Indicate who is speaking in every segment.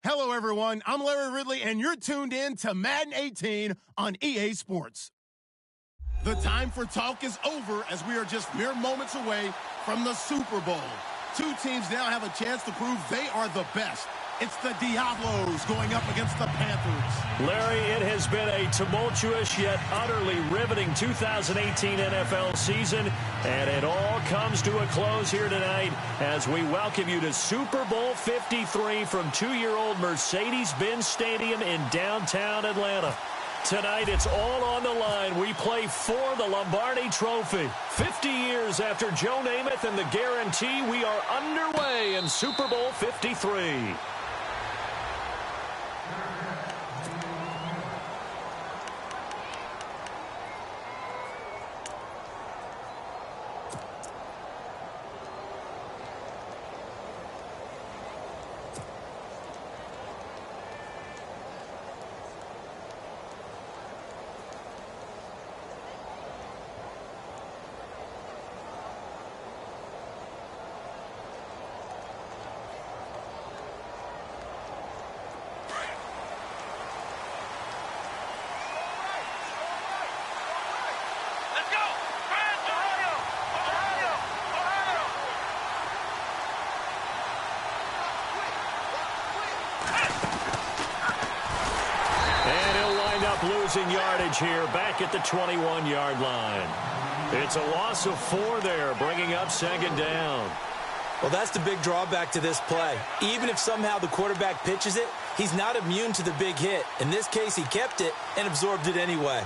Speaker 1: Hello, everyone. I'm Larry Ridley, and you're tuned in to Madden 18 on EA Sports. The time for talk is over as we are just mere moments away from the Super Bowl. Two teams now have a chance to prove they are the best. It's the Diablos going up against the Panthers.
Speaker 2: Larry, it has been a tumultuous yet utterly riveting 2018 NFL season, and it all comes to a close here tonight as we welcome you to Super Bowl 53 from 2-year-old Mercedes-Benz Stadium in downtown Atlanta. Tonight, it's all on the line. We play for the Lombardi Trophy. 50 years after Joe Namath and the guarantee, we are underway in Super Bowl 53. Losing yardage here back at the 21-yard line. It's a loss of 4 there, bringing up second down.
Speaker 3: Well, that's the big drawback to this play. Even if somehow the quarterback pitches it, he's not immune to the big hit. In this case, he kept it and absorbed it anyway.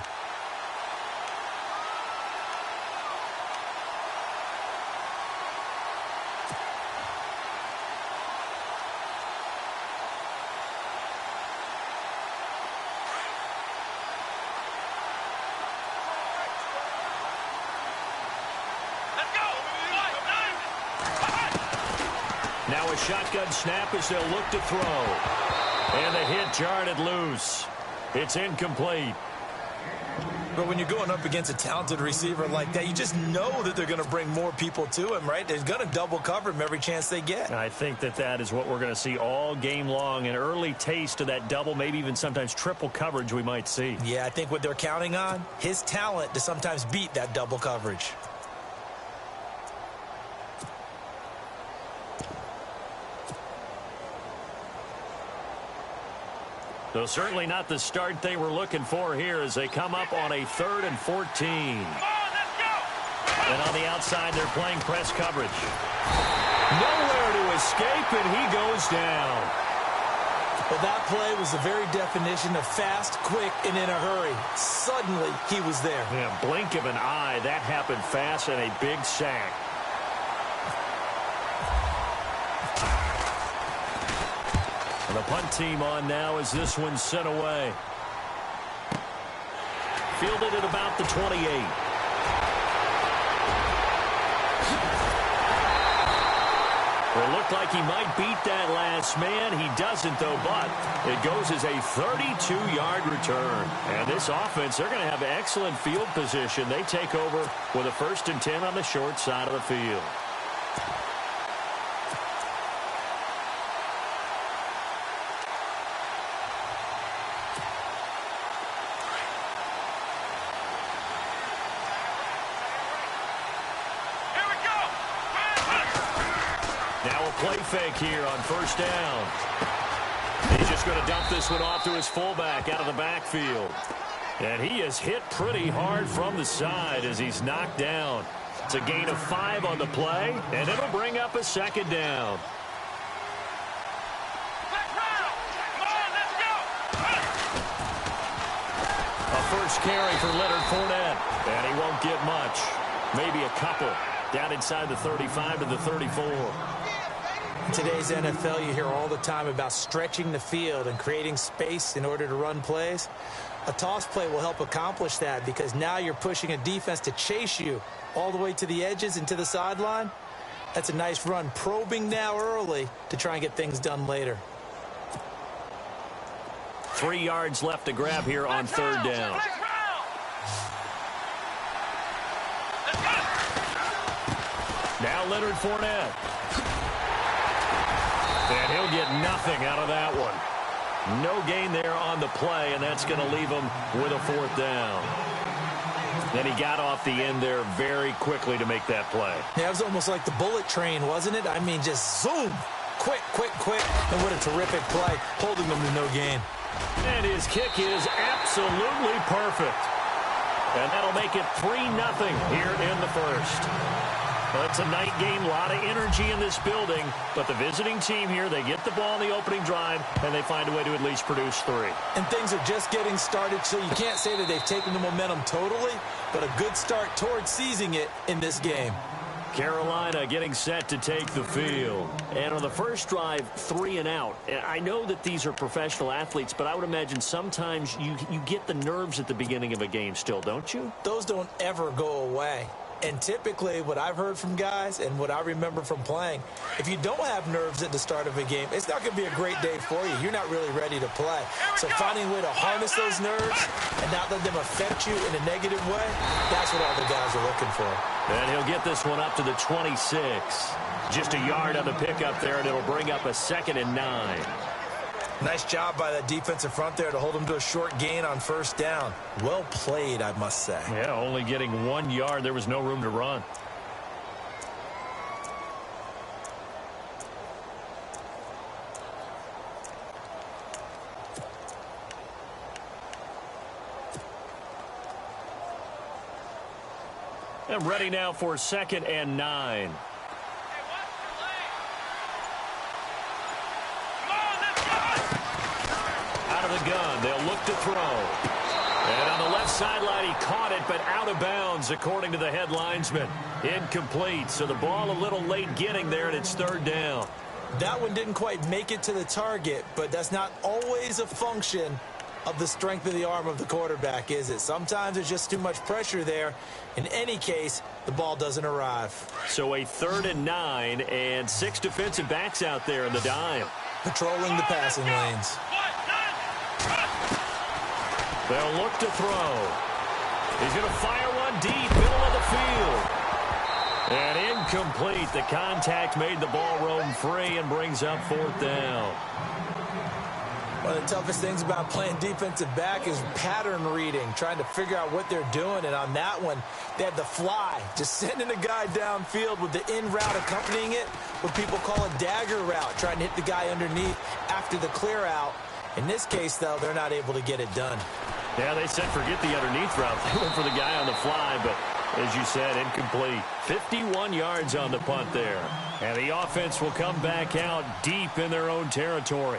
Speaker 2: Now a shotgun snap as they'll look to throw. And the hit jarred it loose. It's incomplete.
Speaker 3: But when you're going up against a talented receiver like that, you just know that they're going to bring more people to him, right? They're going to double cover him every chance they get.
Speaker 2: I think that is what we're going to see all game long. An early taste of that double, maybe even sometimes triple coverage we might see.
Speaker 3: Yeah, I think what they're counting on, his talent to sometimes beat that double coverage.
Speaker 2: So certainly not the start they were looking for here as they come up on a 3rd and 14. And on the outside, they're playing press coverage. Nowhere to escape, and he goes down.
Speaker 3: Well, that play was the very definition of fast, quick, and in a hurry. Suddenly, he was there.
Speaker 2: Yeah, blink of an eye. That happened fast and a big sack. The punt team on now as this one's sent away. Fielded at about the 28. It looked like he might beat that last man. He doesn't, though, but it goes as a 32-yard return. And this offense, they're going to have excellent field position. They take over with a 1st and 10 on the short side of the field. Play fake here on 1st down. He's just going to dump this one off to his fullback out of the backfield. And he is hit pretty hard from the side as he's knocked down. It's a gain of 5 on the play, and it'll bring up a 2nd down. A first carry for Leonard Fournette, and he won't get much. Maybe a couple. Down inside the 35 to the 34.
Speaker 3: In today's NFL, you hear all the time about stretching the field and creating space in order to run plays. A toss play will help accomplish that because now you're pushing a defense to chase you all the way to the edges and to the sideline. That's a nice run, probing now early to try and get things done later.
Speaker 2: 3 yards left to grab here on 3rd down. Now Leonard Fournette. And he'll get nothing out of that one. No gain there on the play, and that's going to leave him with a 4th down. And he got off the end there very quickly to make that play.
Speaker 3: Yeah, it was almost like the bullet train, wasn't it? I mean, just zoom. Quick, quick, quick. And what a terrific play, holding them to no gain.
Speaker 2: And his kick is absolutely perfect. And that'll make it 3-0 here in the first. Well, it's a night game, a lot of energy in this building, but the visiting team here, they get the ball in the opening drive, and they find a way to at least produce 3.
Speaker 3: And things are just getting started, so you can't say that they've taken the momentum totally, but a good start towards seizing it in this game.
Speaker 2: Carolina getting set to take the field. And on the first drive, 3 and out. I know that these are professional athletes, but I would imagine sometimes you get the nerves at the beginning of a game still, don't you?
Speaker 3: Those don't ever go away. And typically, what I've heard from guys and what I remember from playing, if you don't have nerves at the start of a game, it's not going to be a great day for you. You're not really ready to play. So finding a way to harness those nerves and not let them affect you in a negative way, that's what all the guys are looking for.
Speaker 2: And he'll get this one up to the 26. Just a yard on the pickup there, and it'll bring up a 2nd and 9.
Speaker 3: Nice job by that defensive front there to hold him to a short gain on 1st down. Well played, I must say.
Speaker 2: Yeah, only getting 1 yard. There was no room to run. And ready now for 2nd and 9. Gun. They'll look to throw. And on the left sideline, he caught it, but out of bounds, according to the head linesman. Incomplete. So the ball a little late getting there, and it's 3rd down.
Speaker 3: That one didn't quite make it to the target, but that's not always a function of the strength of the arm of the quarterback, is it? Sometimes there's just too much pressure there. In any case, the ball doesn't arrive.
Speaker 2: So a 3rd and 9, and 6 defensive backs out there in the dime.
Speaker 3: Patrolling the passing lanes.
Speaker 2: They'll look to throw. He's going to fire one deep, middle of the field. And incomplete. The contact made the ball roam free and brings up 4th down.
Speaker 3: One of the toughest things about playing defensive back is pattern reading, trying to figure out what they're doing. And on that one, they had the fly, just sending a guy downfield with the in route accompanying it, what people call a dagger route, trying to hit the guy underneath after the clear out. In this case, though, they're not able to get it done.
Speaker 2: Yeah, they said forget the underneath route. They went for the guy on the fly, but as you said, incomplete. 51 yards on the punt there. And the offense will come back out deep in their own territory.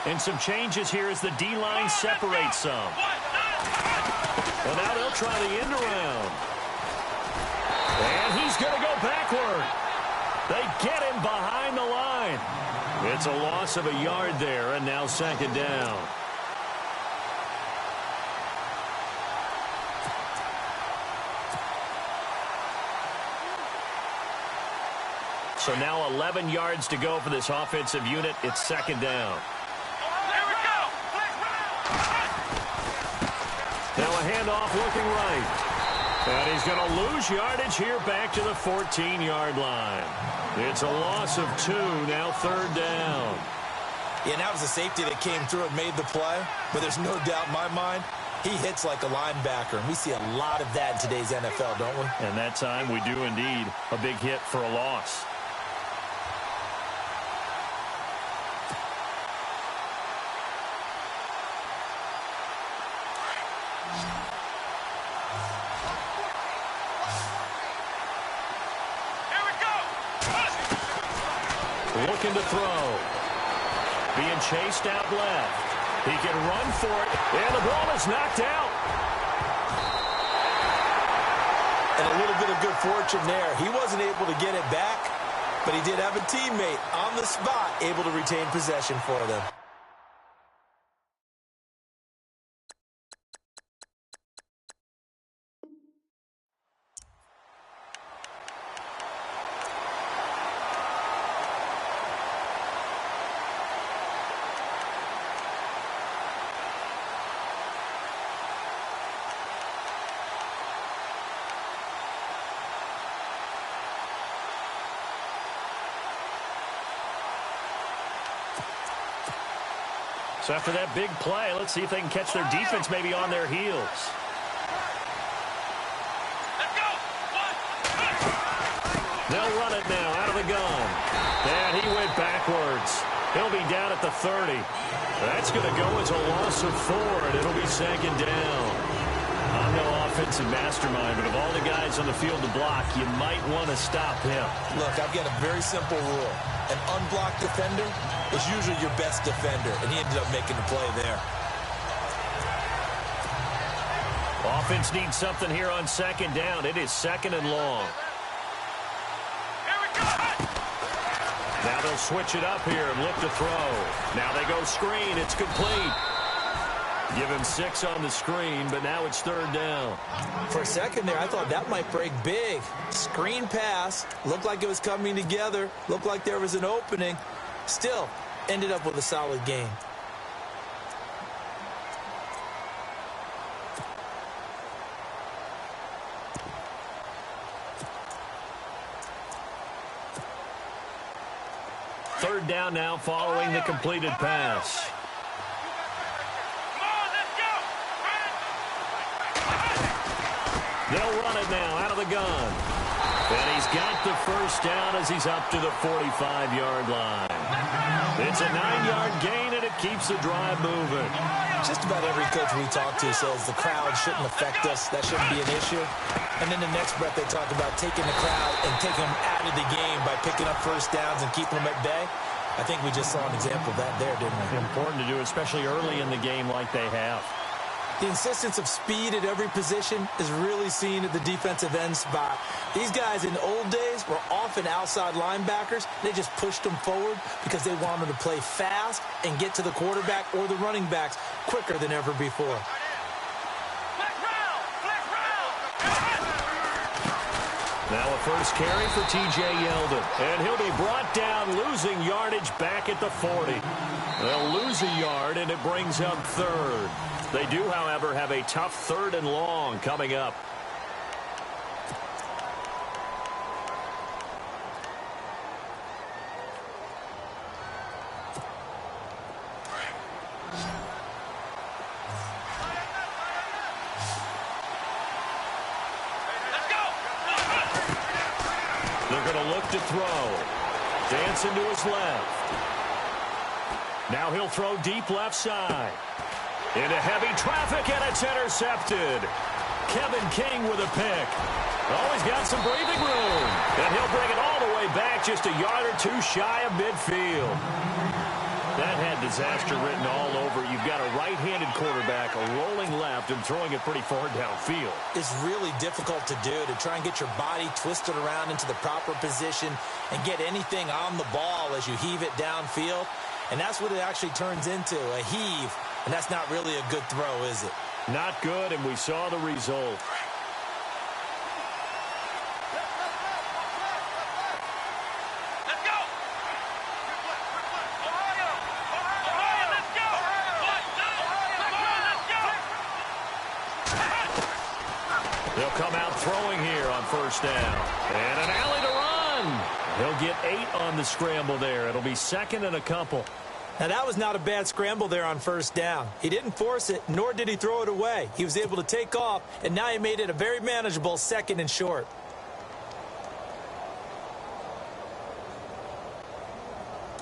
Speaker 2: And some changes here as the D-line separates some. Well, now they'll try the end around. And he's going to go backward. They get him behind the line. It's a loss of a yard there, and now 2nd down. So now 11 yards to go for this offensive unit. It's 2nd down. Now a handoff looking right. And he's going to lose yardage here back to the 14-yard line. It's a loss of 2, now 3rd down.
Speaker 3: Yeah, and that was a safety that came through and made the play. But there's no doubt in my mind, he hits like a linebacker. And we see a lot of that in today's NFL, don't we?
Speaker 2: And that time we do indeed. A big hit for a loss. Looking to throw. Being chased out left. He can run for it. And the ball is knocked out.
Speaker 3: And a little bit of good fortune there. He wasn't able to get it back, but he did have a teammate on the spot able to retain possession for them.
Speaker 2: So after that big play, let's see if they can catch their defense maybe on their heels. They'll run it now out of the gun. And he went backwards. He'll be down at the 30. That's going to go as a loss of 4, and it'll be second down. I'm no offensive mastermind, but of all the guys on the field to block, you might want to stop him.
Speaker 3: Look, I've got a very simple rule. An unblocked defender is usually your best defender, and he ended up making the play there.
Speaker 2: Offense needs something here on second down. It is second and long. Now they'll switch it up here and look to throw. Now they go screen. It's complete. Give him 6 on the screen, but now it's third down.
Speaker 3: For a second there, I thought that might break big. Screen pass. Looked like it was coming together. Looked like there was an opening. Still, ended up with a solid game.
Speaker 2: Third down now following the completed pass. They'll run it now out of the gun. And he's got the first down as he's up to the 45-yard line. It's a 9-yard gain, and it keeps the drive moving.
Speaker 3: Just about every coach we talk to says the crowd shouldn't affect us. That shouldn't be an issue. And then the next breath they talk about taking the crowd and taking them out of the game by picking up first downs and keeping them at bay. I think we just saw an example of that there, didn't we?
Speaker 2: Important to do, especially early in the game like they have.
Speaker 3: The insistence of speed at every position is really seen at the defensive end spot. These guys in the old days were often outside linebackers. They just pushed them forward because they wanted to play fast and get to the quarterback or the running backs quicker than ever before.
Speaker 2: Now a first carry for T.J. Yeldon. And he'll be brought down, losing yardage back at the 40. They'll lose a yard, and it brings up third. They do, however, have a tough third and long coming up. They're going to look to throw. Dancing to his left. Now he'll throw deep left side. Into heavy traffic, and it's intercepted. Kevin King with a pick. Oh, he's got some breathing room. And he'll bring it all the way back, just a yard or two shy of midfield. That had disaster written all over. You've got a right-handed quarterback, a rolling left, and throwing it pretty far downfield.
Speaker 3: It's really difficult to do, to try and get your body twisted around into the proper position and get anything on the ball as you heave it downfield. And that's what it actually turns into, a heave. And that's not really a good throw, is it?
Speaker 2: Not good, and we saw the result.
Speaker 4: Let's go! Ohio! Ohio, let's go!
Speaker 2: They'll come out throwing here on first down. And an alley to run. He'll get 8 on the scramble there. It'll be second and a couple.
Speaker 3: Now, that was not a bad scramble there on first down. He didn't force it, nor did he throw it away. He was able to take off, and now he made it a very manageable second and short.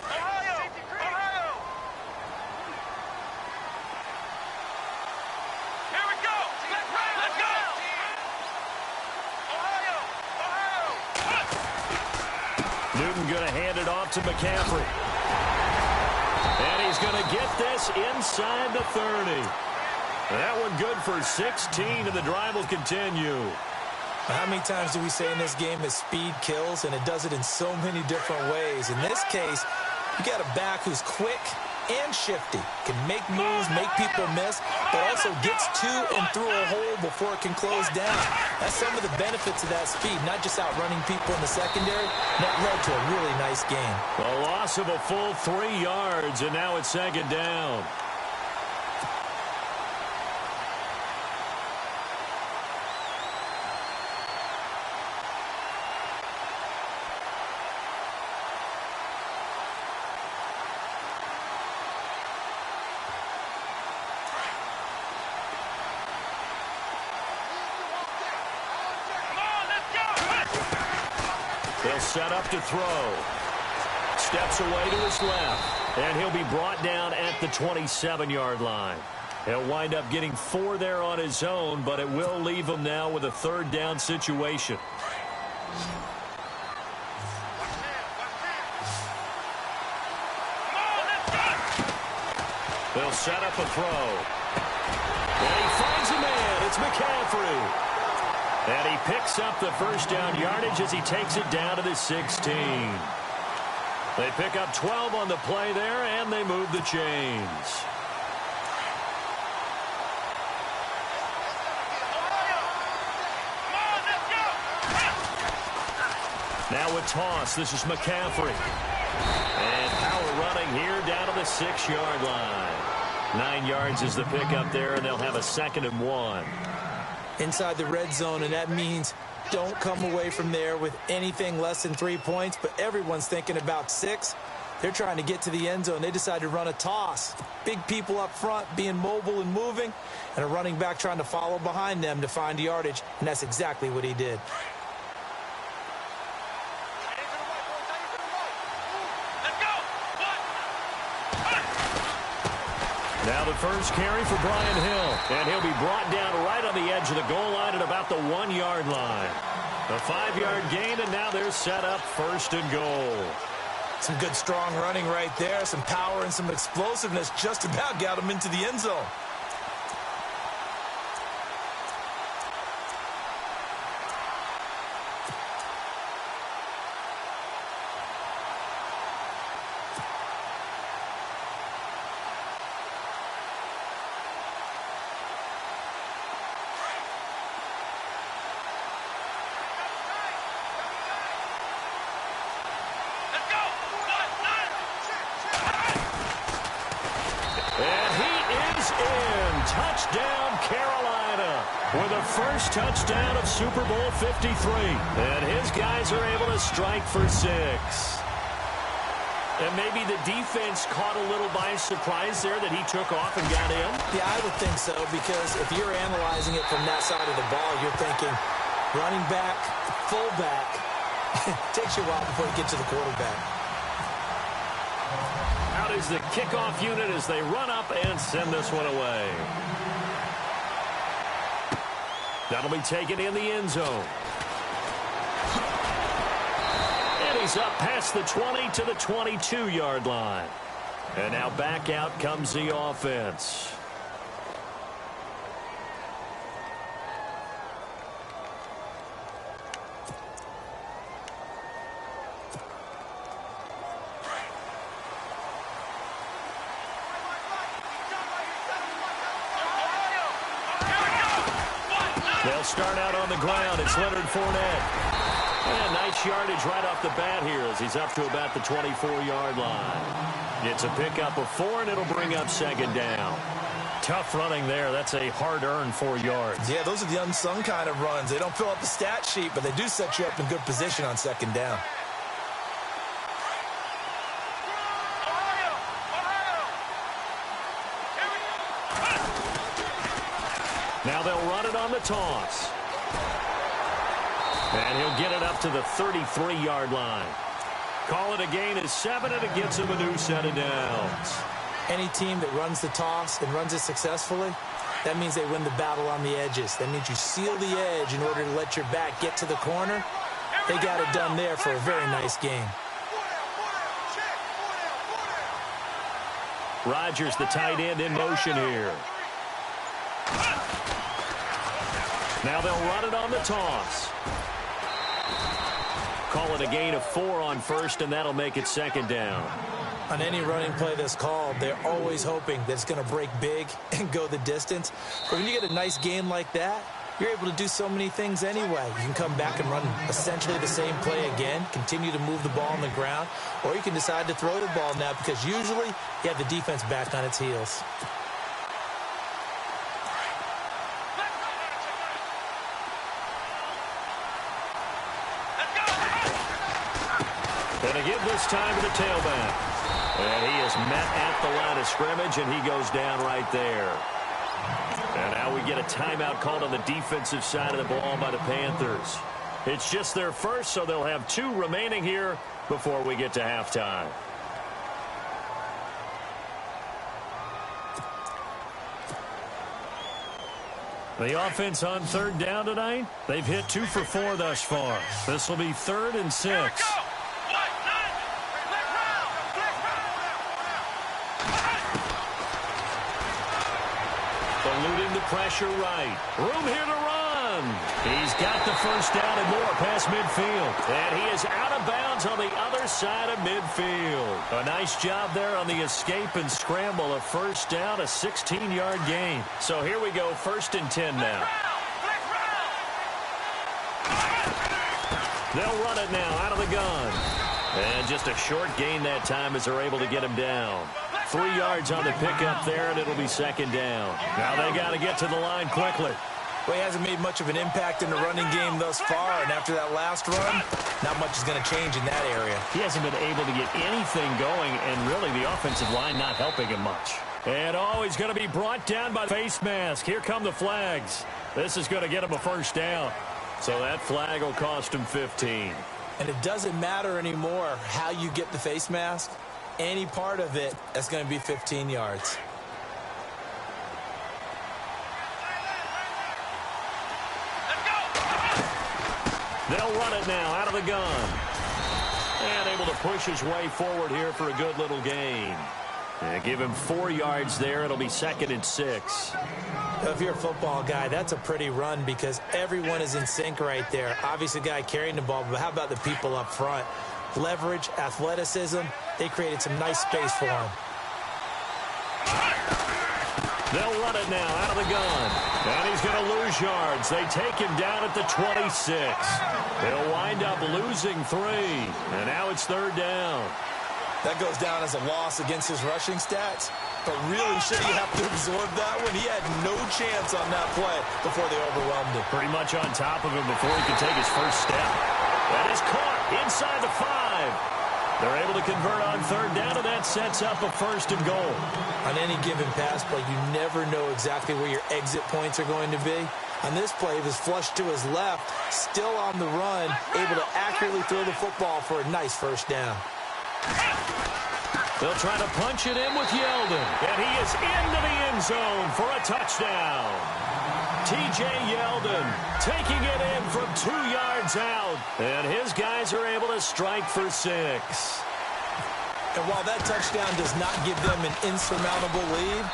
Speaker 4: Ohio! Ohio! Here we go! Let's go! Ohio! Ohio!
Speaker 2: Newton going to hand it off to McCaffrey. And he's going to get this inside the 30. That one good for 16, and the drive will continue.
Speaker 3: How many times do we say in this game that speed kills, and it does it in so many different ways? In this case, you got a back who's quick and shifty, can make moves, make people miss, but also gets to and through a hole before it can close down. That's some of the benefits of that speed, not just outrunning people in the secondary. That led to a really nice game.
Speaker 2: A loss of a full 3 yards, and now it's second down. They'll set up to throw. Steps away to his left. And he'll be brought down at the 27-yard line. He'll wind up getting 4 there on his own, but it will leave him now with a third down situation. They'll set up a throw. And he finds a man. It's McCaffrey. And he picks up the first down yardage as he takes it down to the 16. They pick up 12 on the play there, and they move the chains. Now a toss. This is McCaffrey. And power running here down to the 6-yard line. 9 yards is the pickup there, and they'll have a 2nd and 1.
Speaker 3: Inside the red zone, and that means don't come away from there with anything less than 3 points, but everyone's thinking about 6. They're trying to get to the end zone. They decide to run a toss. Big people up front being mobile and moving, and a running back trying to follow behind them to find yardage, and that's exactly what he did.
Speaker 2: Now the first carry for Brian Hill, and he'll be brought down right on the edge of the goal line at about the 1-yard line. A 5-yard gain, and now they're set up 1st and goal.
Speaker 3: Some good strong running right there, some power and some explosiveness just about got him into the end zone.
Speaker 2: Touchdown, Carolina, with the first touchdown of Super Bowl 53. And his guys are able to strike for 6. And maybe the defense caught a little by surprise there that he took off and got in.
Speaker 3: Yeah, I would think so, because if you're analyzing it from that side of the ball, you're thinking running back, fullback. Takes you a while before you get to the quarterback.
Speaker 2: Out is the kickoff unit as they run up and send this one away. That'll be taken in the end zone. And he's up past the 20 to the 22-yard line. And now back out comes the offense. They'll start out on the ground. It's Leonard Fournette. And nice yardage right off the bat here as he's up to about the 24-yard line. It's a pickup of 4, and it'll bring up 2nd down. Tough running there. That's a hard-earned 4 yards.
Speaker 3: Yeah, those are the unsung kind of runs. They don't fill up the stat sheet, but they do set you up in good position on 2nd down.
Speaker 2: Now they'll run it on the toss. And he'll get it up to the 33-yard line. Call it a gain of 7, and it gets him a new set of downs.
Speaker 3: Any team that runs the toss and runs it successfully, that means they win the battle on the edges. That means you seal the edge in order to let your back get to the corner. They got it done there for a very nice game.
Speaker 2: Rodgers, the tight end, in motion here. Now they'll run it on the toss. Call it a gain of 4 on first, and that'll make it second down.
Speaker 3: On any running play that's called, they're always hoping that it's going to break big and go the distance. But when you get a nice gain like that, you're able to do so many things anyway. You can come back and run essentially the same play again, continue to move the ball on the ground, or you can decide to throw the ball now because usually you have the defense back on its heels.
Speaker 2: Going to give this time to the tailback. And he is met at the line of scrimmage, and he goes down right there. And now we get a timeout called on the defensive side of the ball by the Panthers. It's just their first, so they'll have 2 remaining here before we get to halftime. The offense on third down tonight, they've hit 2 for 4 thus far. This will be 3rd and 6. Eluding the pressure right. Room here to run. He's got the first down and more past midfield. And he is out of bounds on the other side of midfield. A nice job there on the escape and scramble. A first down, a 16-yard gain. So here we go, 1st and 10 now. They'll run it now out of the gun. And just a short gain that time as they're able to get him down. 3 yards on the pickup there, and it'll be 2nd down. Now they got to get to the line quickly.
Speaker 3: Well, he hasn't made much of an impact in the running game thus far, and after that last run, not much is going to change in that area.
Speaker 2: He hasn't been able to get anything going, and really the offensive line not helping him much. And he's going to be brought down by the face mask. Here come the flags. This is going to get him a first down. So that flag will cost him 15.
Speaker 3: And it doesn't matter anymore how you get the face mask. Any part of it, that's going to be 15 yards.
Speaker 2: They'll run it now out of the gun. And able to push his way forward here for a good little gain. And give him 4 yards there. It'll be 2nd and 6.
Speaker 3: If you're a football guy, that's a pretty run because everyone is in sync right there. Obviously, the guy carrying the ball, but how about the people up front? Leverage, athleticism, they created some nice space for him.
Speaker 2: They'll run it now out of the gun. And he's going to lose yards. They take him down at the 26. They'll wind up losing 3. And now it's 3rd down.
Speaker 3: That goes down as a loss against his rushing stats. But really, should he have to absorb that one? He had no chance on that play before they overwhelmed him.
Speaker 2: Pretty much on top of him before he could take his first step. That is caught inside the 5. They're able to convert on 3rd down, and that sets up a 1st and goal.
Speaker 3: On any given pass play, you never know exactly where your exit points are going to be. On this play, he was flushed to his left, still on the run, able to accurately throw the football for a nice first down.
Speaker 2: They'll try to punch it in with Yeldon. And he is into the end zone for a touchdown. T.J. Yeldon taking it in from 2 yards out. And his guys are able to strike for 6.
Speaker 3: And while that touchdown does not give them an insurmountable lead,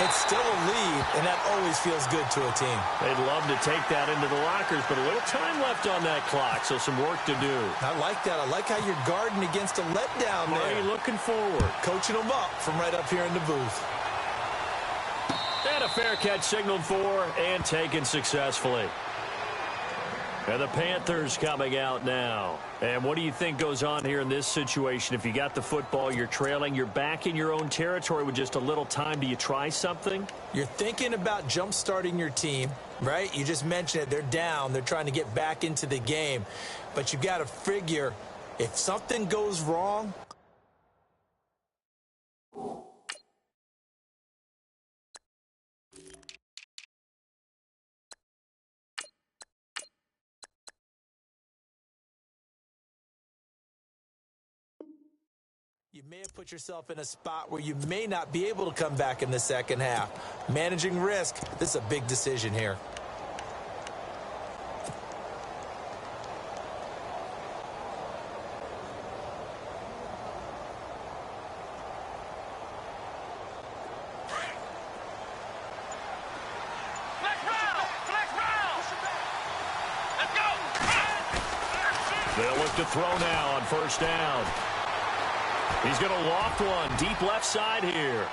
Speaker 3: it's still a lead, and that always feels good to a team.
Speaker 2: They'd love to take that into the lockers, but a little time left on that clock, so some work to do.
Speaker 3: I like that. I like how you're guarding against a letdown there.
Speaker 2: Marty looking forward.
Speaker 3: Coaching them up from right up here in the booth.
Speaker 2: And a fair catch signaled for and taken successfully. And the Panthers coming out now. And what do you think goes on here in this situation? If you got the football, you're trailing, you're back in your own territory with just a little time. Do you try something?
Speaker 3: You're thinking about jump-starting your team, right? You just mentioned it. They're down. They're trying to get back into the game. But you got to figure if something goes wrong, you may have put yourself in a spot where you may not be able to come back in the second half. Managing risk, this is a big decision here.
Speaker 2: They'll look to throw now on first down. He's going to loft one deep left side here.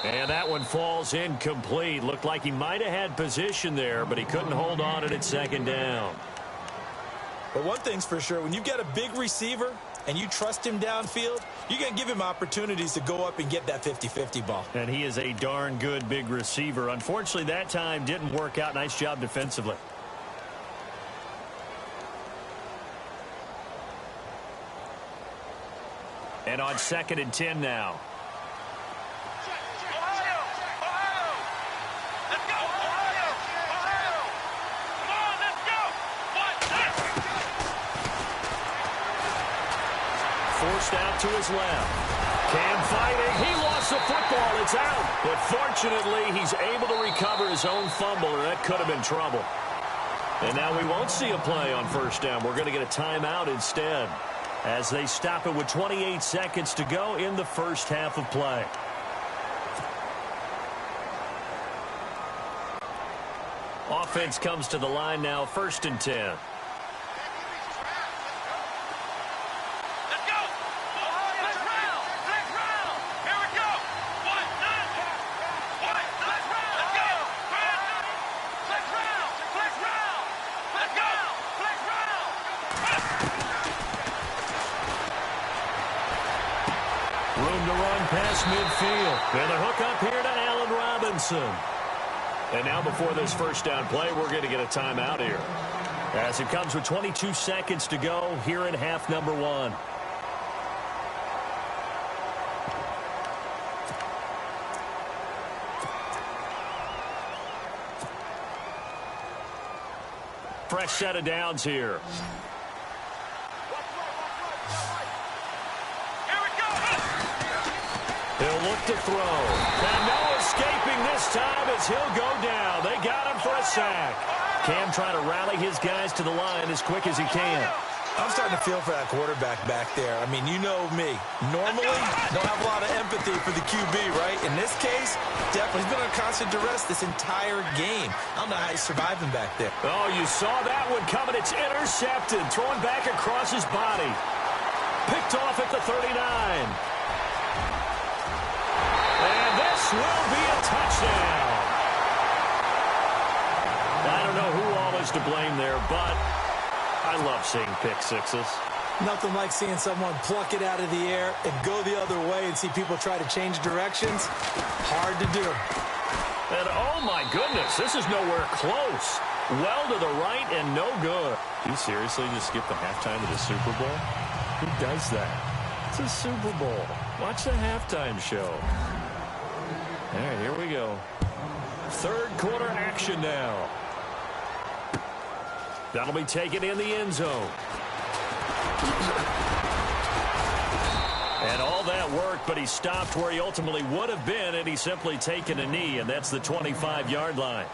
Speaker 2: And that one falls incomplete. Looked like he might have had position there, but he couldn't hold on at second down.
Speaker 3: But one thing's for sure, when you've got a big receiver and you trust him downfield, you're going to give him opportunities to go up and get that 50-50 ball.
Speaker 2: And he is a darn good big receiver. Unfortunately, that time didn't work out. Nice job defensively. And on 2nd and 10 now. Forced out to his left. Cam fighting. He lost the football. It's out. But fortunately, he's able to recover his own fumble, or that could have been trouble. And now we won't see a play on first down. We're going to get a timeout instead, as they stop it with 28 seconds to go in the first half of play. Offense comes to the line now, 1st and 10. Midfield. And the hook up here to Allen Robinson. And now before this first down play, we're going to get a timeout here, as it comes with 22 seconds to go here in half number 1. Fresh set of downs here. He'll look to throw. And no escaping this time as he'll go down. They got him for a sack. Cam trying to rally his guys to the line as quick as he can.
Speaker 3: I'm starting to feel for that quarterback back there. I mean, you know me. Normally, don't have a lot of empathy for the QB, right? In this case, definitely he's been on constant duress this entire game. I don't know how he's surviving back there.
Speaker 2: Oh, you saw that one coming. It's intercepted. Throwing back across his body. Picked off at the 39. And this will be a touchdown. I don't know who all is to blame there, but I love seeing pick sixes.
Speaker 3: Nothing like seeing someone pluck it out of the air and go the other way and see people try to change directions. Hard to do.
Speaker 2: And oh my goodness, this is nowhere close. Well to the right and no good. You seriously just skip the halftime of the Super Bowl? Who does that? It's a Super Bowl. Watch the halftime show. All right, here we go. Third quarter action now. That'll be taken in the end zone. And all that work, but he stopped where he ultimately would have been, and he's simply taken a knee, and that's the 25-yard line.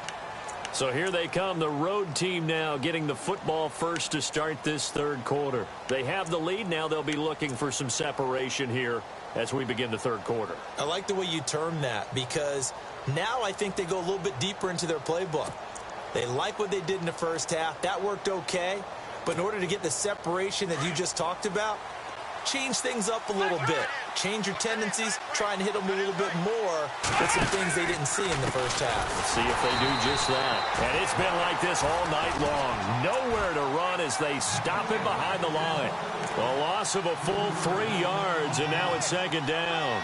Speaker 2: So here they come, the road team now getting the football first to start this third quarter. They have the lead. Now they'll be looking for some separation here as we begin the third quarter.
Speaker 3: I like the way you term that, because now I think they go a little bit deeper into their playbook. They like what they did in the first half. That worked okay. But in order to get the separation that you just talked about, change things up a little bit. Change your tendencies. Try and hit them a little bit more with some things they didn't see in the first half.
Speaker 2: Let's see if they do just that. And it's been like this all night long. Nowhere to run as they stop it behind the line. A loss of a full 3 yards, and now it's second down.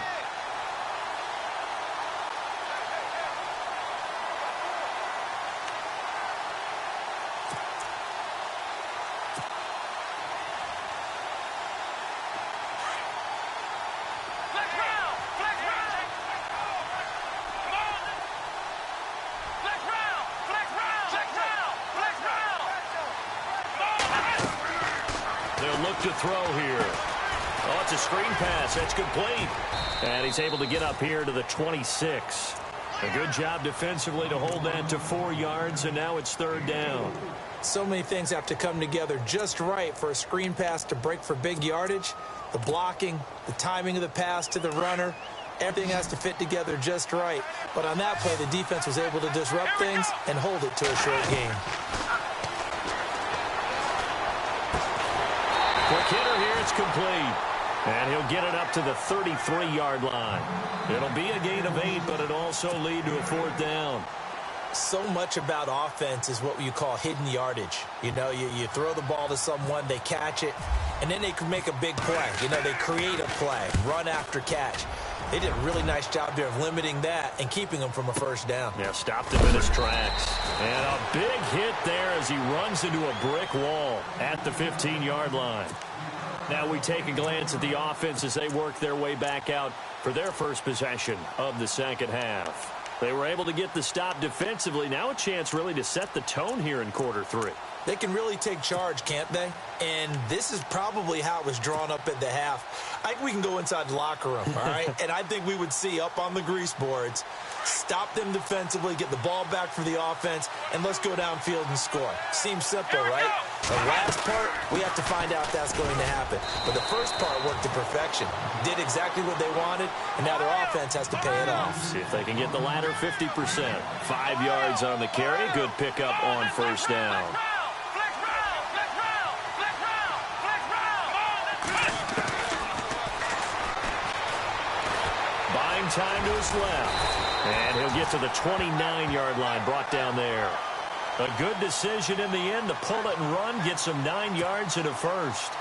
Speaker 2: To throw here. Oh, it's a screen pass. That's complete. And he's able to get up here to the 26. A good job defensively to hold that to 4 yards, and now it's third down.
Speaker 3: So many things have to come together just right for a screen pass to break for big yardage. The blocking, the timing of the pass to the runner, everything has to fit together just right. But on that play, the defense was able to disrupt things and hold it to a short game.
Speaker 2: it's complete. And he'll get it up to the 33-yard line. It'll be a gain of 8, but it'll also lead to a 4th down.
Speaker 3: So much about offense is what you call hidden yardage. You know, you throw the ball to someone, they catch it, and then they can make a big play. You know, they create a play, run after catch. They did a really nice job there of limiting that and keeping him from a 1st down.
Speaker 2: Yeah, stopped him in his tracks. And a big hit there as he runs into a brick wall at the 15-yard line. Now we take a glance at the offense as they work their way back out for their first possession of the second half. They were able to get the stop defensively. Now a chance really to set the tone here in quarter 3.
Speaker 3: They can really take charge, can't they? And this is probably how it was drawn up at the half. I think we can go inside the locker room, all right? And I think we would see up on the grease boards, stop them defensively, get the ball back for the offense, and let's go downfield and score. Seems simple, right? The last part, we have to find out if that's going to happen. But the first part worked to perfection. Did exactly what they wanted, and now their offense has to pay it off.
Speaker 2: See if they can get the latter 50%. 5 yards on the carry. Good pickup on 1st down. Buying time to his left. And he'll get to the 29-yard line, brought down there. A good decision in the end to pull it and run, get some 9 yards and a 1st.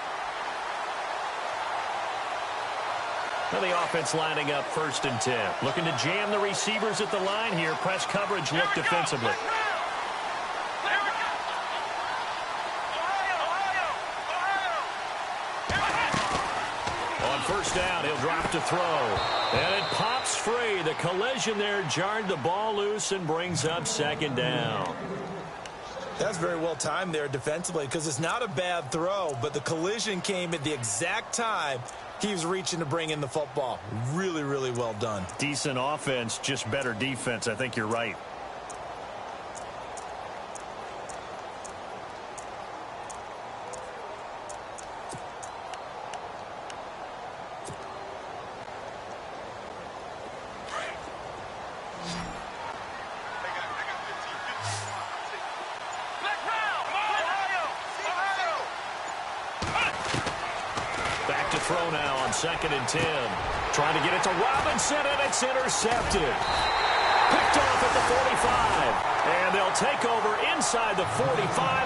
Speaker 2: Now the offense lining up 1st and 10. Looking to jam the receivers at the line here. Press coverage look defensively. On 1st down, he'll drop to throw. And it pops free. The collision there jarred the ball loose and brings up 2nd down.
Speaker 3: That's very well timed there defensively because it's not a bad throw, but the collision came at the exact time he was reaching to bring in the football. Really, really well done.
Speaker 2: Decent offense, just better defense. I think you're right. Throw now on 2nd and 10. Trying to get it to Robinson, and it's intercepted. Picked off at the 45. And they'll take over inside the 45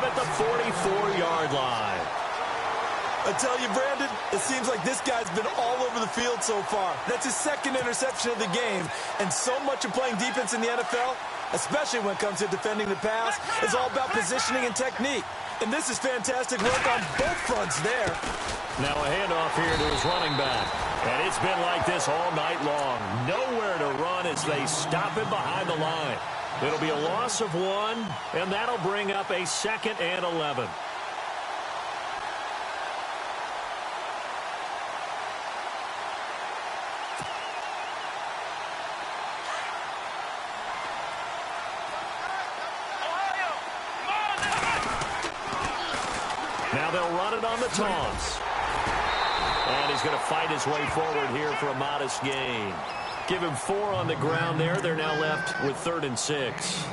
Speaker 2: at the 44-yard line.
Speaker 3: I tell you, Brandon, it seems like this guy's been all over the field so far. That's his 2nd interception of the game. And so much of playing defense in the NFL, especially when it comes to defending the pass, is all about positioning and technique. And this is fantastic work on both fronts there.
Speaker 2: Now a handoff here to his running back. And it's been like this all night long. Nowhere to run as they stop him behind the line. It'll be a loss of 1, and that'll bring up a 2nd and 11. Now they'll run it on the toss. And he's going to fight his way forward here for a modest gain. Give him 4 on the ground there. They're now left with 3rd and 6.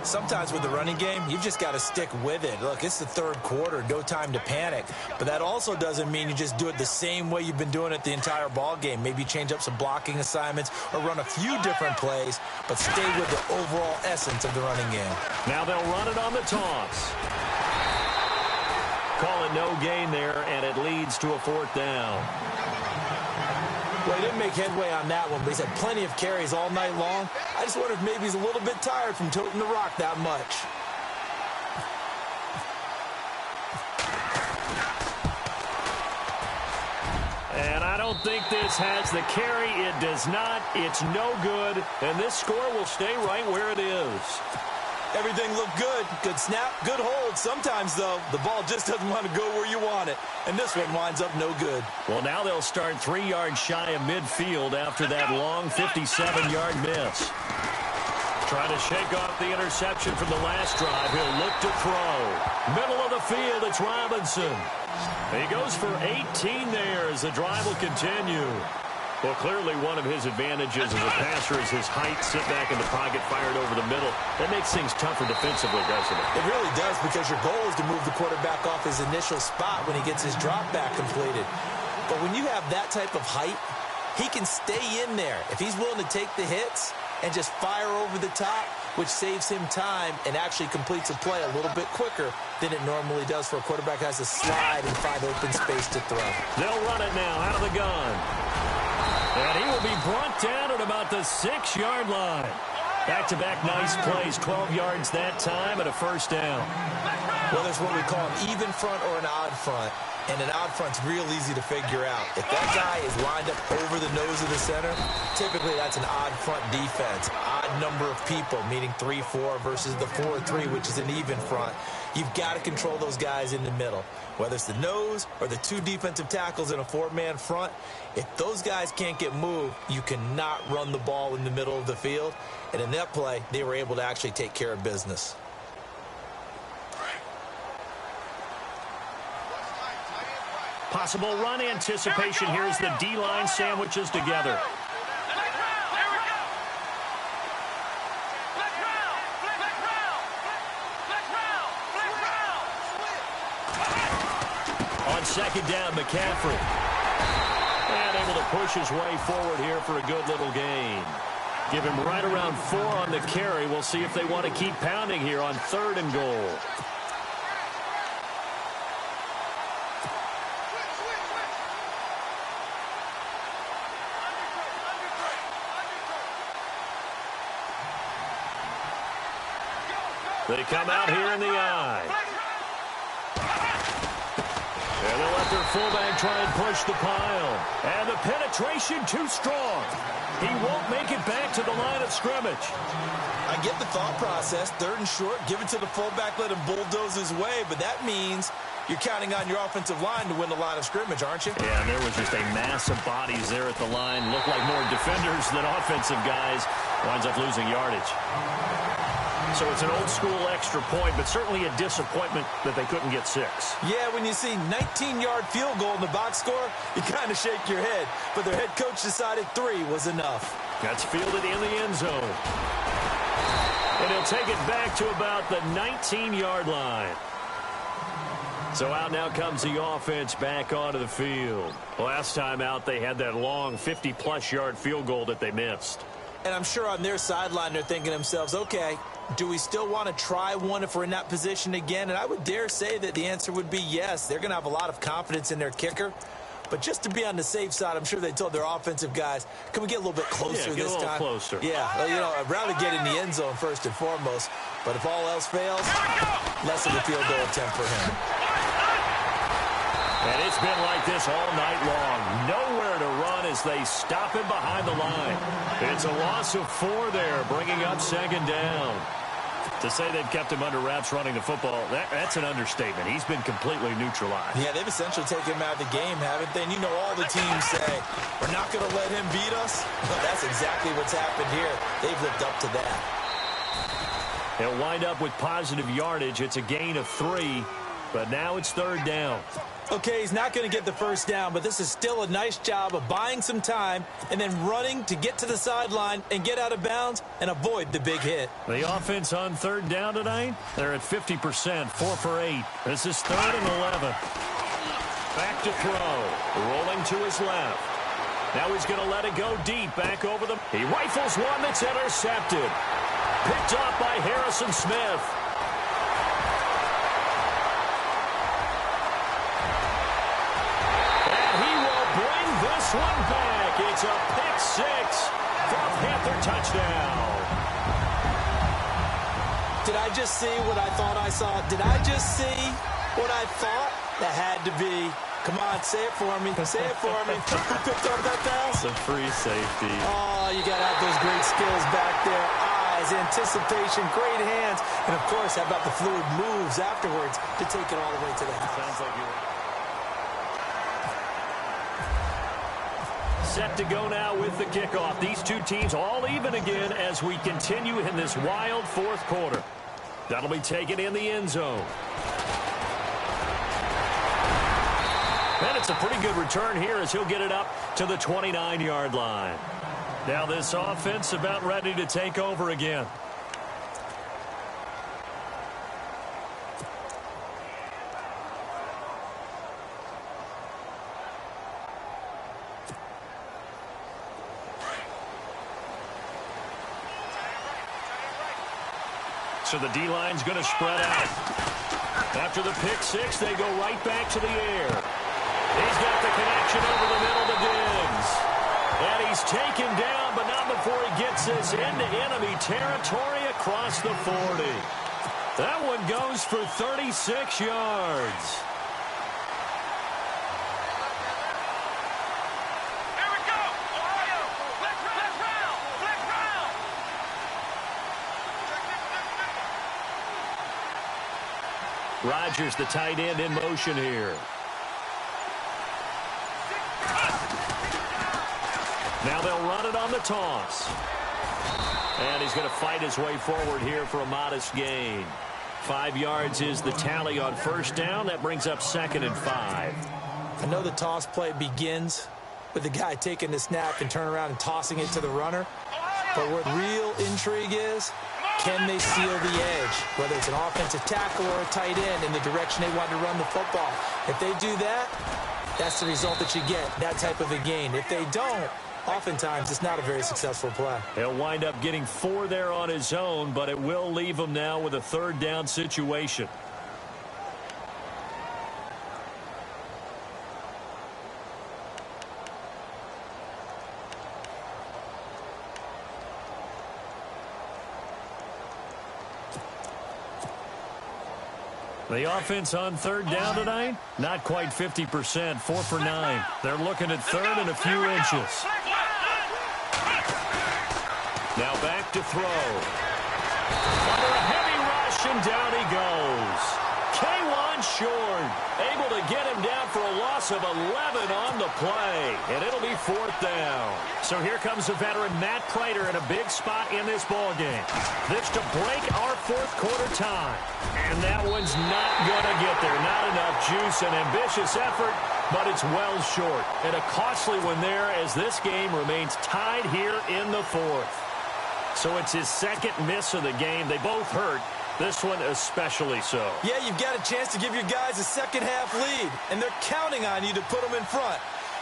Speaker 3: Sometimes with the running game, you've just got to stick with it. Look, it's the 3rd quarter, no time to panic. But that also doesn't mean you just do it the same way you've been doing it the entire ball game. Maybe change up some blocking assignments or run a few different plays, but stay with the overall essence of the running game.
Speaker 2: Now they'll run it on the toss. Call it no gain there, and it leads to a 4th down.
Speaker 3: Well, he didn't make headway on that one, but he's had plenty of carries all night long. I just wonder if maybe he's a little bit tired from toting the rock that much.
Speaker 2: And I don't think this has the carry. It does not. It's no good. And this score will stay right where it is.
Speaker 3: Everything looked good. Good snap, good hold. Sometimes, though, the ball just doesn't want to go where you want it. And this one winds up no good.
Speaker 2: Well, now they'll start 3 yards shy of midfield after that long 57-yard miss. Trying to shake off the interception from the last drive. He'll look to throw. Middle of the field, it's Robinson. He goes for 18 there as the drive will continue. Well, clearly one of his advantages as a passer is his height, sit back in the pocket, fired over the middle. That makes things tougher defensively, doesn't it?
Speaker 3: It really does, because your goal is to move the quarterback off his initial spot when he gets his drop back completed. But when you have that type of height, he can stay in there. If he's willing to take the hits and just fire over the top, which saves him time and actually completes a play a little bit quicker than it normally does for a quarterback who has to slide and find open space to throw.
Speaker 2: They'll run it now out of the gun. And he will be brought down at about the 6-yard line. Back-to-back nice plays, 12 yards that time and a first down.
Speaker 3: Well, there's what we call an even front or an odd front. And an odd front's real easy to figure out. If that guy is lined up over the nose of the center, typically that's an odd front defense. Odd number of people, meaning 3-4 versus the 4-3, which is an even front. You've got to control those guys in the middle. Whether it's the nose or the 2 defensive tackles in a 4-man front, if those guys can't get moved, you cannot run the ball in the middle of the field. And in that play, they were able to actually take care of business.
Speaker 2: Possible run anticipation here as the D-line sandwiches together. On second down, McCaffrey. And able to push his way forward here for a good little gain. Give him right around 4 on the carry. We'll see if they want to keep pounding here on 3rd and goal. They come out here in the eye. And they'll let their fullback try and push the pile. And the penetration too strong. He won't make it back to the line of scrimmage.
Speaker 3: I get the thought process. 3rd and short, give it to the fullback, let him bulldoze his way. But that means you're counting on your offensive line to win the line of scrimmage, aren't you?
Speaker 2: Yeah, and there was just a mass of bodies there at the line. Looked like more defenders than offensive guys. Winds up losing yardage. So it's an old-school extra point, but certainly a disappointment that they couldn't get 6.
Speaker 3: Yeah, when you see 19-yard field goal in the box score, you kind of shake your head. But their head coach decided 3 was enough.
Speaker 2: That's fielded in the end zone. And he'll take it back to about the 19-yard line. So out now comes the offense back onto the field. Last time out, they had that long 50-plus yard field goal that they missed.
Speaker 3: And I'm sure on their sideline they're thinking to themselves, okay, do we still want to try one if we're in that position again? And I would dare say that the answer would be yes. They're going to have a lot of confidence in their kicker. But just to be on the safe side, I'm sure they told their offensive guys, can we get a little bit closer this time?
Speaker 2: Get a little closer.
Speaker 3: Yeah, well, you know, I'd rather get in the end zone first and foremost. But if all else fails, less of a field goal attempt for him.
Speaker 2: And it's been like this all night long. Nowhere to run as they stop him behind the line. It's a loss of 4 there, bringing up 2nd down. To say they've kept him under wraps running the football, that's an understatement. He's been completely neutralized.
Speaker 3: Yeah, they've essentially taken him out of the game, haven't they? And you know all the teams say, we're not going to let him beat us. Well, that's exactly what's happened here. They've lived up to that.
Speaker 2: He'll wind up with positive yardage. It's a gain of 3, but now it's 3rd down.
Speaker 3: Okay, he's not going to get the first down, but this is still a nice job of buying some time and then running to get to the sideline and get out of bounds and avoid the big hit.
Speaker 2: The offense on 3rd down tonight, they're at 50%, 4 for 8. This is 3rd and 11. Back to throw, rolling to his left. Now he's going to let it go deep, back over them. He rifles one that's intercepted. Picked off by Harrison Smith. This one back. It's a pick 6 for a Panther touchdown.
Speaker 3: Did I just see what I thought I saw? Did I just see what I thought? That had to be. Come on, say it for me. Say it for me. Who picked up that pass?
Speaker 2: It's a free safety.
Speaker 3: Oh, you got to have those great skills back there. Eyes, anticipation, great hands. And, of course, how about the fluid moves afterwards to take it all the way to the house?
Speaker 2: Sounds like you. Set to go now with the kickoff. These two teams all even again as we continue in this wild 4th quarter. That'll be taken in the end zone. And And it's a pretty good return here as he'll get it up to the 29-yard line. Now this offense about ready to take over again. So the D-line's going to spread out. After the pick six, they go right back to the air. He's got the connection over the middle to Diggs. And he's taken down, but not before he gets this into enemy territory across the 40. That one goes for 36 yards.
Speaker 4: Here we go. Ohio. Flex round. Flex round.
Speaker 2: Rodgers, the tight end, in motion here. Now they'll run it on the toss. And he's going to fight his way forward here for a modest gain. 5 yards is the tally on first down. That brings up 2nd and 5.
Speaker 3: I know the toss play begins with the guy taking the snap and turn around and tossing it to the runner. But what real intrigue is, can they seal the edge, whether it's an offensive tackle or a tight end in the direction they want to run the football? If they do that, that's the result that you get, that type of a gain. If they don't, oftentimes it's not a very successful play.
Speaker 2: He'll wind up getting 4 there on his own, but it will leave him now with a 3rd down situation. The offense on 3rd down tonight, not quite 50%, 4 for 9. They're looking at 3rd and a few inches. Now back to throw. Under a heavy rush, and down he goes. K1 short, able to get him down for a loss of 11 on the play, and it'll be 4th down. So here comes the veteran Matt Prater in a big spot in this ballgame. This to break our 4th quarter tie. And that one's not going to get there. Not enough juice, an ambitious effort, but it's well short. And a costly one there as this game remains tied here in the 4th. So it's his 2nd miss of the game. They both hurt. This one especially so.
Speaker 3: Yeah, you've got a chance to give your guys a second-half lead, and they're counting on you to put them in front.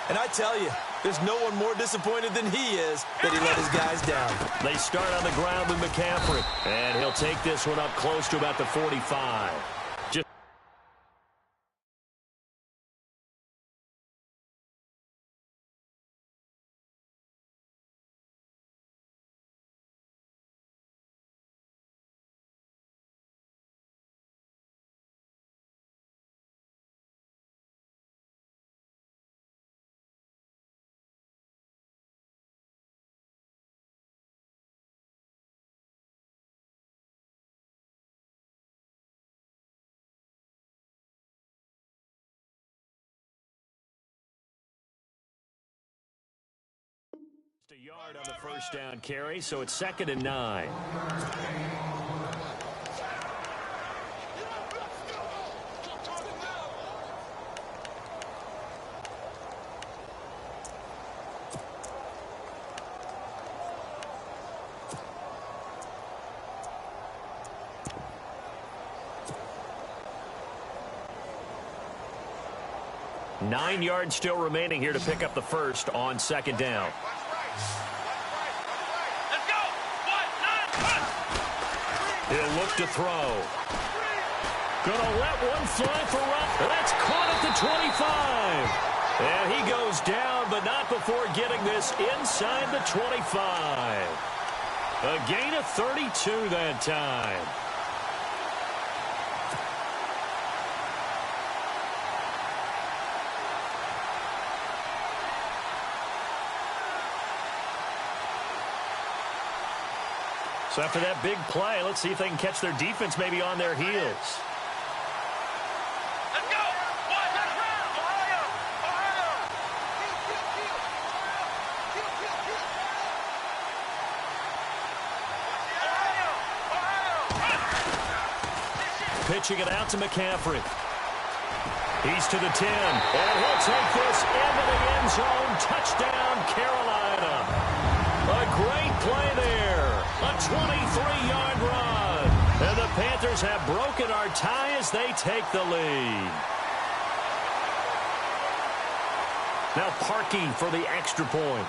Speaker 3: And I tell you, there's no one more disappointed than he is that he let his guys down.
Speaker 2: They start on the ground with McCaffrey, and he'll take this one up close to about the 45. A yard on the first down carry, so it's 2nd and 9. Nine yards still remaining here to pick up the first on 2nd down. He'll look to throw. Gonna let one fly for run. That's caught at the 25. And he goes down, but not before getting this inside the 25. A gain of 32 that time. So after that big play, let's see if they can catch their defense maybe on their heels.
Speaker 4: Let's go! Ohio!
Speaker 2: Pitching it out to McCaffrey. He's to the 10, and he'll take this into the end zone. Touchdown, Carolina. A great play there. A 23-yard run. And the Panthers have broken our tie as they take the lead. Now Parkey for the extra point.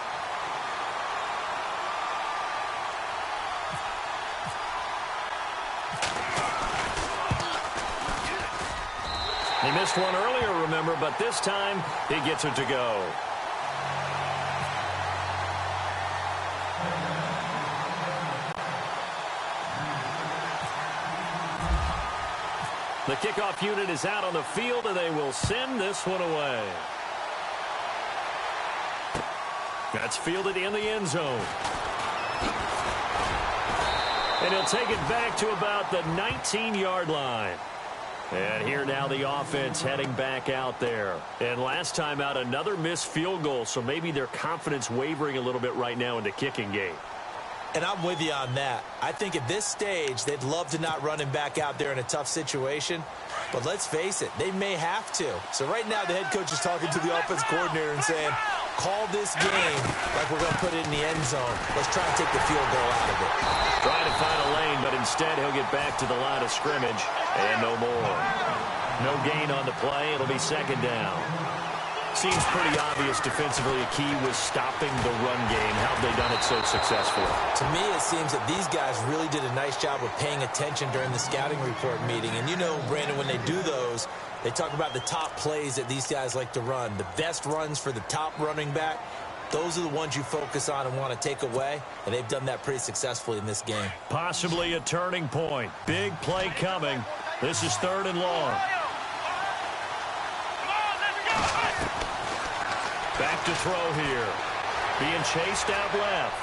Speaker 2: He missed one earlier, remember, but this time he gets it to go. The kickoff unit is out on the field, and they will send this one away. That's fielded in the end zone. And he'll take it back to about the 19-yard line. And here now the offense heading back out there. And last time out, another missed field goal, so maybe their confidence wavering a little bit right now in the kicking game.
Speaker 3: And I'm with you on that. I think at this stage, they'd love to not run him back out there in a tough situation. But let's face it, they may have to. So right now, the head coach is talking to the offense coordinator and saying, call this game like we're going to put it in the end zone. Let's try and take the field goal out of it.
Speaker 2: Trying to find a lane, but instead he'll get back to the line of scrimmage. And no more. No gain on the play. It'll be second down. Seems pretty obvious defensively a key was stopping the run game. How have they done it so successfully?
Speaker 3: To me, it seems that these guys really did a nice job of paying attention during the scouting report meeting. And you know, Brandon, when they do those, they talk about the top plays that these guys like to run. The best runs for the top running back. Those are the ones you focus on and want to take away, and they've done that pretty successfully in this game.
Speaker 2: Possibly a turning point. Big play coming. This is 3rd and long. Back to throw here. Being chased out left.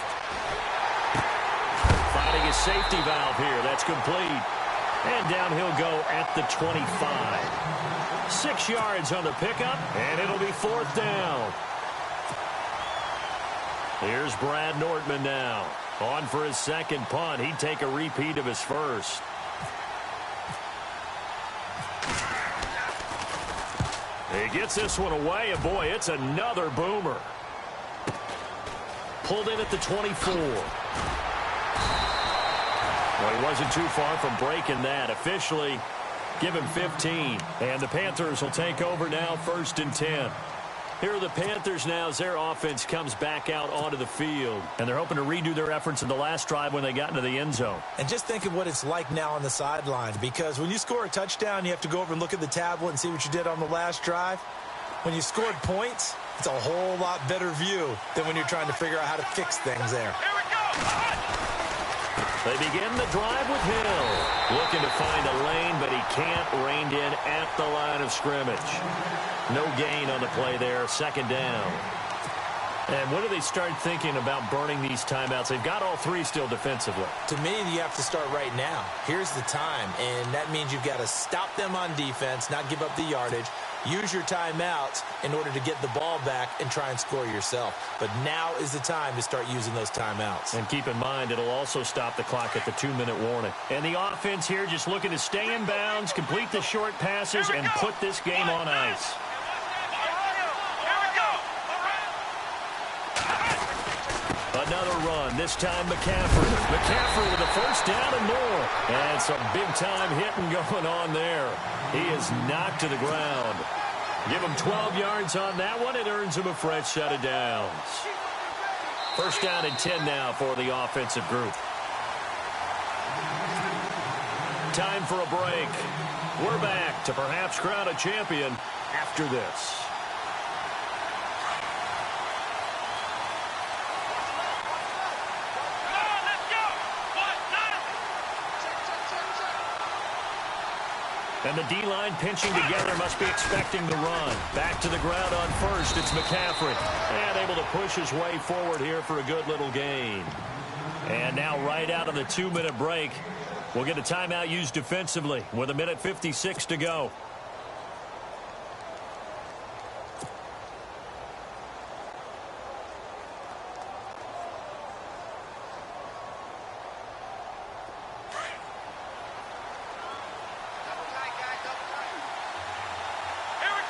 Speaker 2: Finding his safety valve here. That's complete. And down he'll go at the 25. 6 yards on the pickup, and it'll be 4th down. Here's Brad Nortman now. On for his second punt. He'd take a repeat of his first. He gets this one away, and boy, it's another boomer. Pulled in at the 24. Well, he wasn't too far from breaking that. Officially, give him 15. And the Panthers will take over now, 1st and 10. Here are the Panthers now as their offense comes back out onto the field. And they're hoping to redo their efforts in the last drive when they got into the end zone.
Speaker 3: And just think of what it's like now on the sideline, because when you score a touchdown, you have to go over and look at the tablet and see what you did on the last drive. When you scored points, it's a whole lot better view than when you're trying to figure out how to fix things there.
Speaker 4: Here we go.
Speaker 2: They begin the drive with Hill. Looking to find a lane, but he can't. Reined in at the line of scrimmage. No gain on the play there. 2nd down. And when do they start thinking about burning these timeouts? They've got all 3 still defensively.
Speaker 3: To me, you have to start right now. Here's the time, and that means you've got to stop them on defense, not give up the yardage. Use your timeouts in order to get the ball back and try and score yourself. But now is the time to start using those timeouts.
Speaker 2: And keep in mind, it'll also stop the clock at the 2-minute warning. And the offense here just looking to stay in bounds, complete the short passes, and put this game on ice. Another run, this time McCaffrey. McCaffrey with a 1st down and more. And some big-time hitting going on there. He is knocked to the ground. Give him 12 yards on that one. It earns him a fresh set of downs. 1st down and 10 now for the offensive group. Time for a break. We're back to perhaps crown a champion after this. And the D-line pinching together, must be expecting the run. Back to the ground on 1st. It's McCaffrey. And able to push his way forward here for a good little gain. And now right out of the 2-minute break, we'll get a timeout used defensively with 1:56 to go.
Speaker 4: Here we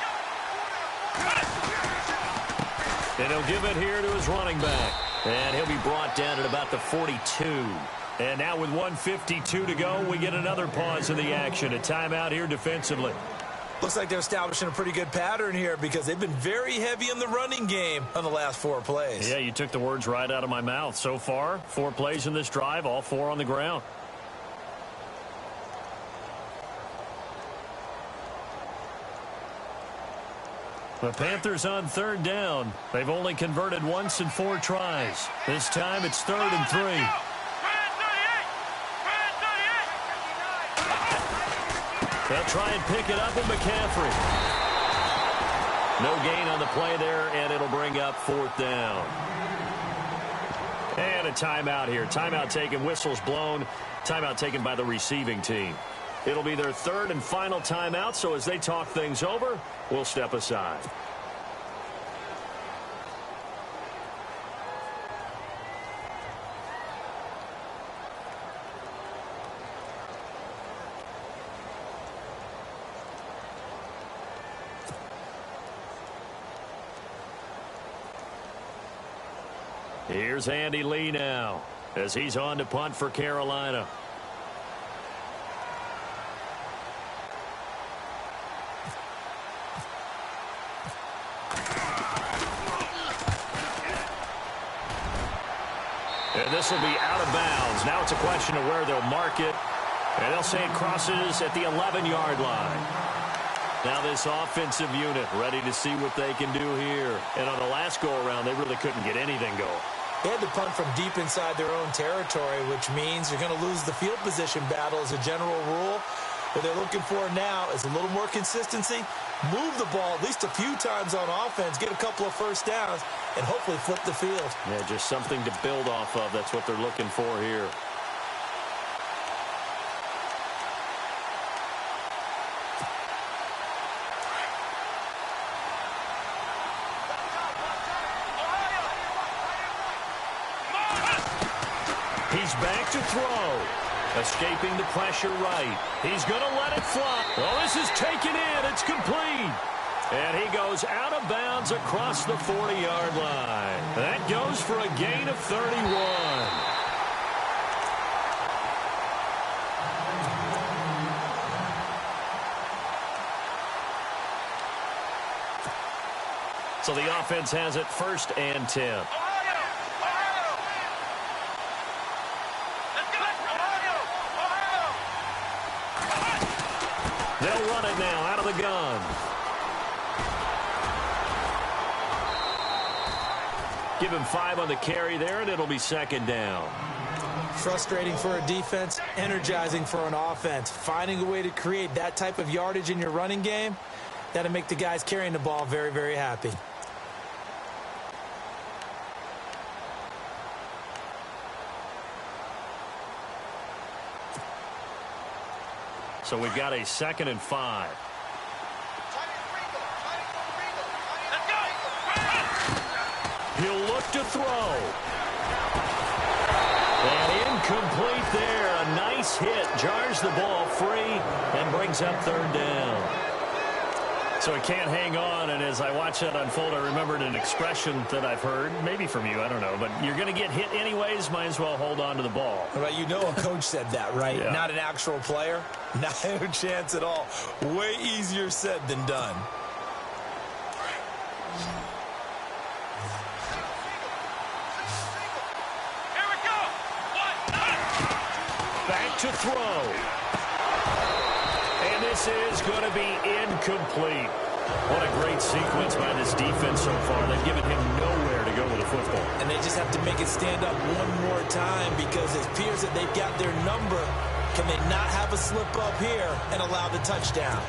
Speaker 2: And he'll give it here to his running back. And he'll be brought down at about the 42. And now with 1:52 to go, we get another pause in the action. A timeout here defensively.
Speaker 3: Looks like they're establishing a pretty good pattern here because they've been very heavy in the running game on the last 4 plays.
Speaker 2: Yeah, you took the words right out of my mouth. So far, 4 plays in this drive, all 4 on the ground. The Panthers on 3rd down. They've only converted once in 4 tries. This time it's 3rd and 3. They'll try and pick it up with McCaffrey. No gain on the play there, and it'll bring up 4th down. And a timeout here. Timeout taken, whistles blown. Timeout taken by the receiving team. It'll be their 3rd and final timeout, so as they talk things over, we'll step aside. Here's Andy Lee now as he's on to punt for Carolina. And this will be out of bounds. Now it's a question of where they'll mark it. And they'll say it crosses at the 11-yard line. Now this offensive unit ready to see what they can do here. And on the last go-around, they really couldn't get anything going.
Speaker 3: They had to punt from deep inside their own territory, which means you're going to lose the field position battle as a general rule. What they're looking for now is a little more consistency, move the ball at least a few times on offense, get a couple of first downs, and hopefully flip the field.
Speaker 2: Yeah, just something to build off of. That's what they're looking for here. He's back to throw. Escaping the pressure right. He's going to let it fly. Well, this is taken in. It's complete. And he goes out of bounds across the 40-yard line. That goes for a gain of 31. So the offense has it 1st and 10. They'll run it now out of the gun. Give him 5 on the carry there, and it'll be 2nd down.
Speaker 3: Frustrating for a defense, energizing for an offense. Finding a way to create that type of yardage in your running game, that'll make the guys carrying the ball very, very happy.
Speaker 2: So we've got a 2nd and 5. He'll look to throw. And incomplete there. A nice hit. Jars the ball free and brings up 3rd down. So he can't hang on, and as I watch that unfold, I remembered an expression that I've heard, maybe from you, I don't know, but you're going to get hit anyways, might as well hold on to the ball.
Speaker 3: Right, you know a coach said that, right?
Speaker 2: Yeah.
Speaker 3: Not an actual player. Not a chance at all. Way easier said than done.
Speaker 4: Here we go.
Speaker 2: Back to throw. And this is going to be incomplete. What a great sequence by this defense so far. They've given him nowhere to go with the football.
Speaker 3: And they just have to make it stand up one more time because it appears that they've got their number. Can they not have a slip up here and allow the touchdown?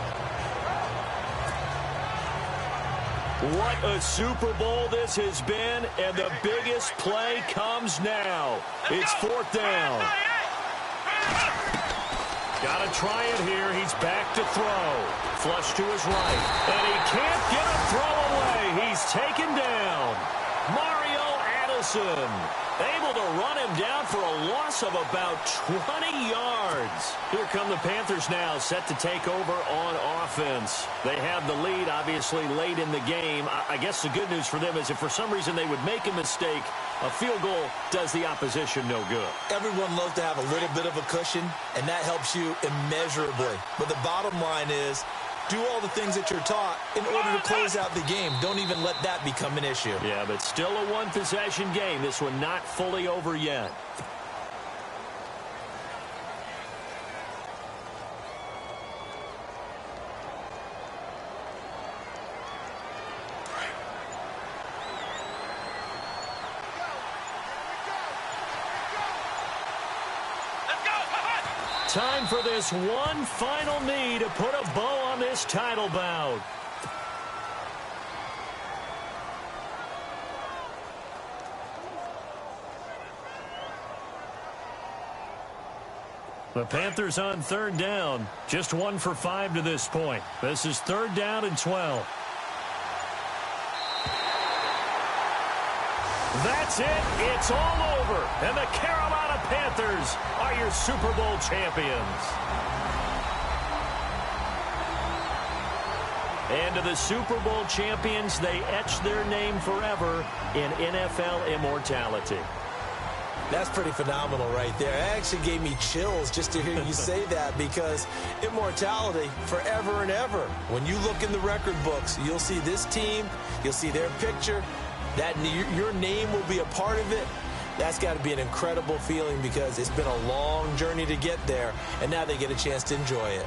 Speaker 2: What a Super Bowl this has been, and the biggest play comes now. It's 4th down. Got to try it here. He's back to throw. Flush to his right. And he can't get a throw away. He's taken down. Mario at a Wilson. Able to run him down for a loss of about 20 yards. Here come the Panthers now, set to take over on offense. They have the lead, obviously, late in the game. I guess the good news for them is if for some reason they would make a mistake, a field goal does the opposition no good.
Speaker 3: Everyone loves to have a little bit of a cushion, and that helps you immeasurably. But the bottom line is, do all the things that you're taught in order to close out the game. Don't even let that become an issue.
Speaker 2: Yeah, but still a one-possession game. This one not fully over yet. Time for this one final knee to put a bow on this title bout. The Panthers on third down. Just 1 for 5 to this point. This is 3rd down and 12. That's it. It's all over. And the Carolina Panthers are your Super Bowl champions. And to the Super Bowl champions, they etch their name forever in NFL immortality.
Speaker 3: That's pretty phenomenal right there. It actually gave me chills just to hear you say that, because immortality forever and ever. When you look in the record books, you'll see this team, you'll see their picture, that your name will be a part of it. That's got to be an incredible feeling, because it's been a long journey to get there, and now they get a chance to enjoy it.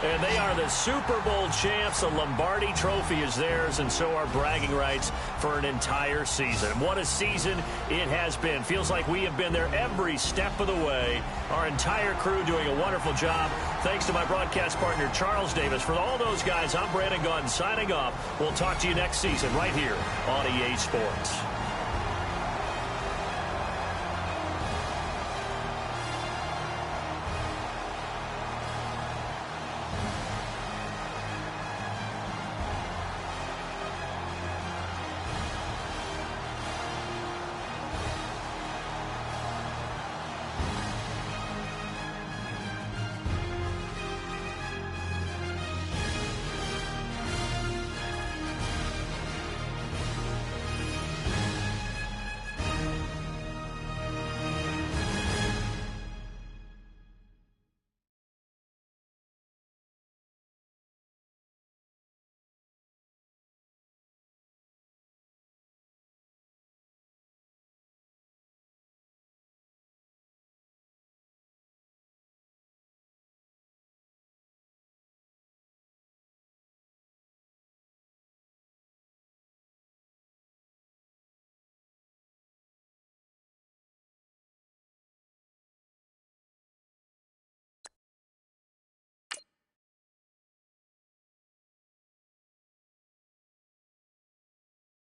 Speaker 2: And they are the Super Bowl champs. The Lombardi Trophy is theirs, and so are bragging rights for an entire season. What a season it has been. Feels like we have been there every step of the way. Our entire crew doing a wonderful job. Thanks to my broadcast partner, Charles Davis. For all those guys, I'm Brandon Gaudin signing off. We'll talk to you next season right here on EA Sports.